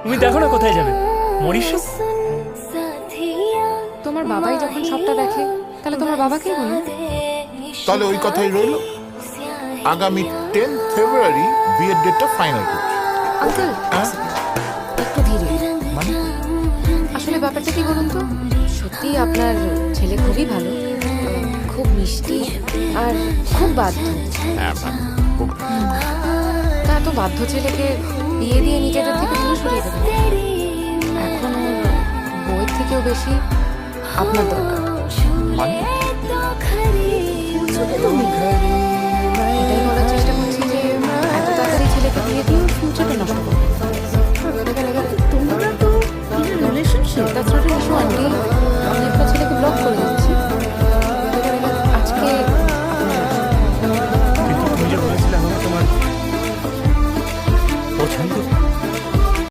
তুমি দেখো না কোথায় যাবে, মরিশাস। তোমার বাবাই যখন সবটা দেখে, তাহলে তোমার বাবাকেই বলো। তাহলে ওই কথাই রইল, আগামী 10 ফেব্রুয়ারি বিয়ের ডেটটা ফাইনাল করছি। আঙ্কেল হ্যাঁ? একটু ধীরে। মানে আসলে ব্যাপারটা কি বলুন তো, সত্যি আপনার ছেলে খুবই ভালো, খুব মিষ্টি আর খুব বাধ্য। হ্যাঁ, খুব তা এত বাধ্য ছেলেকে বিয়ে দিয়ে নিজেদের থেকে দূরে সরিয়ে দেবেন। এখন ওর বইয়ের থেকেও বেশি আপনার দরকার। মানে এটাই বলার চেষ্টা করছি যে এত তাড়াতাড়ি ছেলেকে বিয়ে দিয়ে ফিউচারটা নষ্ট করবে।